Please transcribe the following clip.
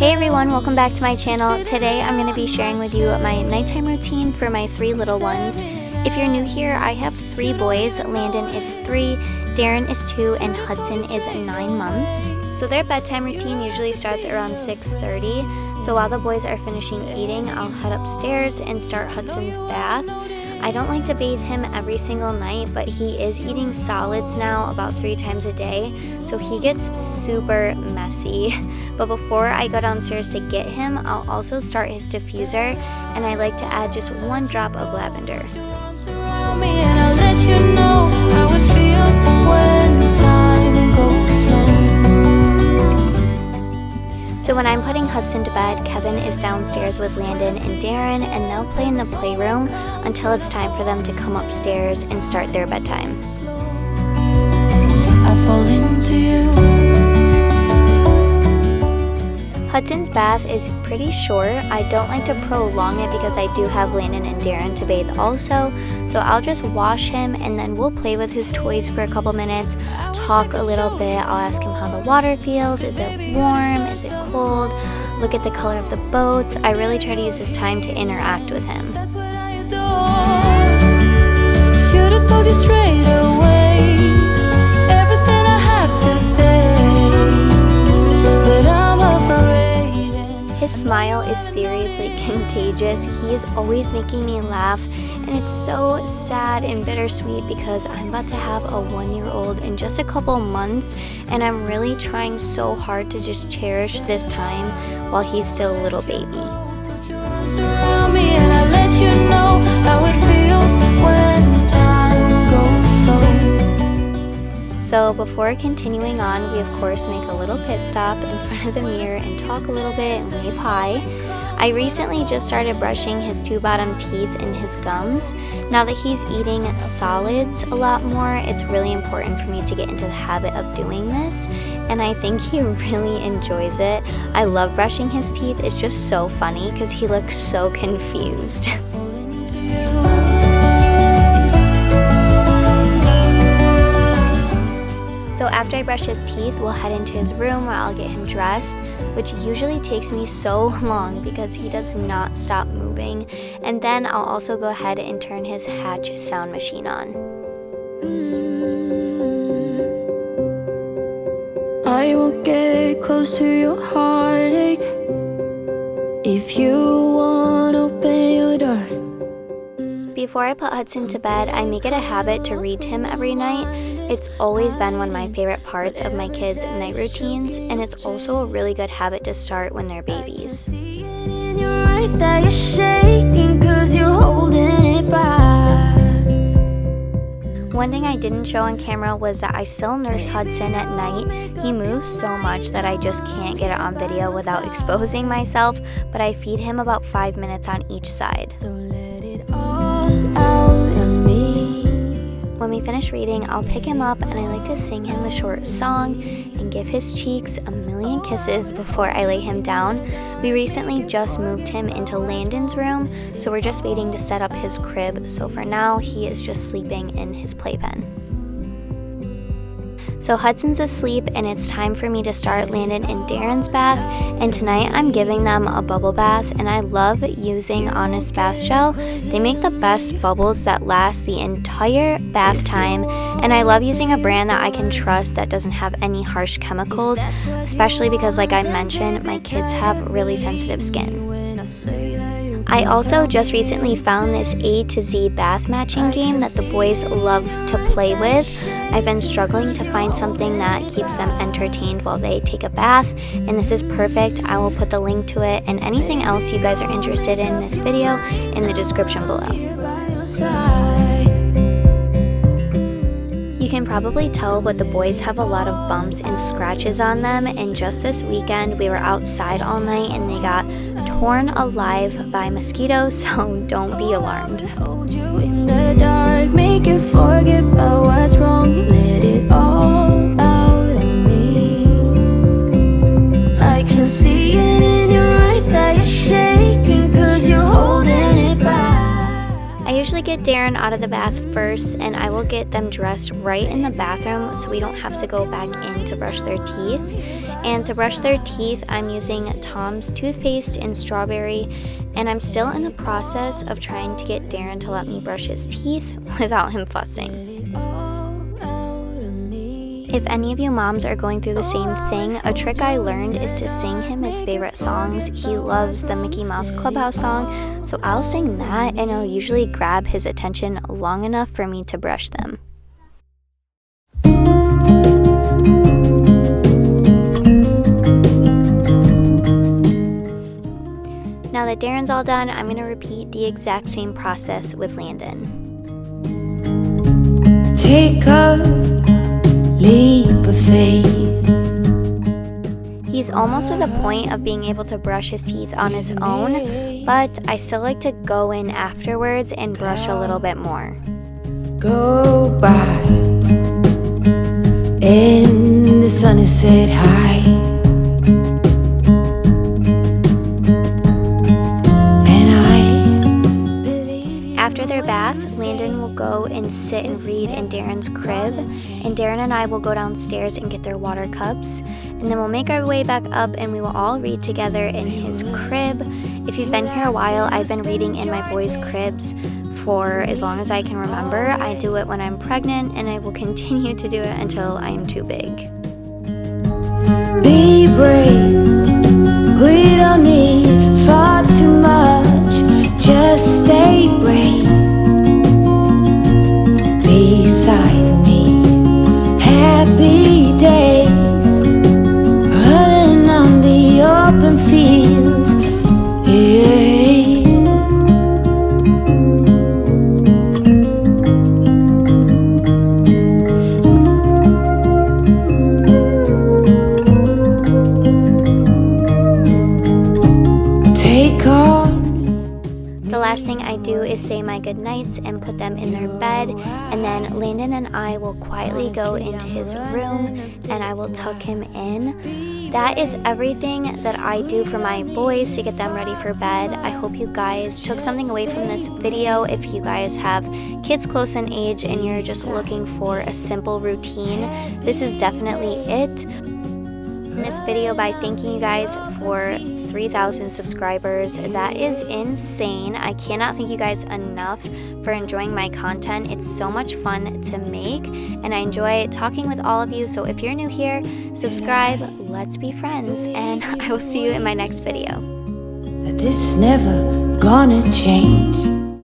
Hey everyone, welcome back to my channel. Today I'm going to be sharing with you my nighttime routine for my 3 little ones. If you're new here, I have 3 boys. Landon is 3, Darren is 2, and Hudson is 9 months. So their bedtime routine usually starts around 6:30. So while the boys are finishing eating, I'll head upstairs and start Hudson's bath. I don't like to bathe him every single night, but he is eating solids now about 3 times a day, so he gets super messy. But before I go downstairs to get him, I'll also start his diffuser, and I like to add just 1 drop of lavender. So when I'm putting Hudson to bed, Kevin is downstairs with Landon and Darren, and they'll play in the playroom until it's time for them to come upstairs and start their bedtime. I fall into you. Hudson's bath is pretty short. I don't like to prolong it because I do have Landon and Darren to bathe also. So I'll just wash him and then we'll play with his toys for a couple minutes, talk a little bit. I'll ask him how the water feels. Is it warm? Is it cold? Look at the color of the boats. I really try to use this time to interact with him. That's what I adore. Should have told you straight away everything I have to say, but I'm afraid. His smile is seriously contagious. He is always making me laugh, and it's so sad and bittersweet because I'm about to have a 1-year-old in just a couple months, and I'm really trying so hard to just cherish this time while he's still a little baby. Surround me and I let you know how it feels when time goes slow. So before continuing on, we of course make a little pit stop in front of the mirror and talk a little bit and wave hi. I recently just started brushing his 2 bottom teeth and his gums. Now that he's eating solids a lot more, it's really important for me to get into the habit of doing this, and I think he really enjoys it. I love brushing his teeth. It's just so funny because he looks so confused. So after I brush his teeth, we'll head into his room where I'll get him dressed, which usually takes me so long because he does not stop moving. And then I'll also go ahead and turn his Hatch sound machine on. I will get close to your heartache if you want to open your door. Before I put Hudson to bed, I make it a habit to read to him every night. It's always been one of my favorite parts of my kids' night routines, and it's also a really good habit to start when they're babies. In your eyes that you're shaking 'cause you're holding it back. One thing I didn't show on camera was that I still nurse Hudson at night. He moves so much that I just can't get it on video without exposing myself, but I feed him about 5 minutes on each side. So let it all out of me. When we finish reading, I'll pick him up and I like to sing him a short song and give his cheeks a million kisses before I lay him down. We recently just moved him into Landon's room, so we're just waiting to set up his crib. So for now, he is just sleeping in his playpen. So Hudson's asleep and it's time for me to start Landon and Darren's bath, and tonight I'm giving them a bubble bath, and I love using Honest Bath Gel. They make the best bubbles that last the entire bath time, and I love using a brand that I can trust that doesn't have any harsh chemicals, especially because, like I mentioned, my kids have really sensitive skin. I also just recently found this A to Z bath matching game that the boys love to play with. I've been struggling to find something that keeps them entertained while they take a bath, and this is perfect. I will put the link to it and anything else you guys are interested in this video in the description below. You can probably tell, but the boys have a lot of bumps and scratches on them, and just this weekend we were outside all night and they got torn alive by mosquitoes, so don't be alarmed. Hold you in the dark, make you forget about what's wrong, let it all out of me. I can see it in your eyes that you're shaking 'cause you're holding it back. I usually get Darren out of the bath first, and I will get them dressed right in the bathroom so we don't have to go back in to brush their teeth. And to brush their teeth, I'm using Tom's toothpaste in strawberry, and I'm still in the process of trying to get Darren to let me brush his teeth without him fussing. If any of you moms are going through the same thing, a trick I learned is to sing him his favorite songs. He loves the Mickey Mouse Clubhouse song, so I'll sing that and it'll usually grab his attention long enough for me to brush them. Now that Darren's all done, I'm going to repeat the exact same process with Landon. Take a leap of faith. He's almost to the point of being able to brush his teeth on his own, but I still like to go in afterwards and brush a little bit more. Go by, and the sun is set high. After their bath, Landon will go and sit and read in Darren's crib, and Darren and I will go downstairs and get their water cups, and then we'll make our way back up and we will all read together in his crib. If you've been here a while, I've been reading in my boys' cribs for as long as I can remember. I do it when I'm pregnant, and I will continue to do it until I am too big. Be brave, we don't need far too much, just stay brave beside me. Happy days, running on the open fields, yeah. The last thing I do is say my goodnights and put them in their bed, and then Landon and I will quietly go into his room and I will tuck him in. That is everything that I do for my boys to get them ready for bed. I hope you guys took something away from this video. If you guys have kids close in age and you're just looking for a simple routine, this is definitely it. This video by thanking you guys for 3,000 subscribers. That is insane. I cannot thank you guys enough for enjoying my content. It's so much fun to make, and I enjoy talking with all of you. So if you're new here, subscribe, let's be friends, and I will see you in my next video. That this is never gonna change.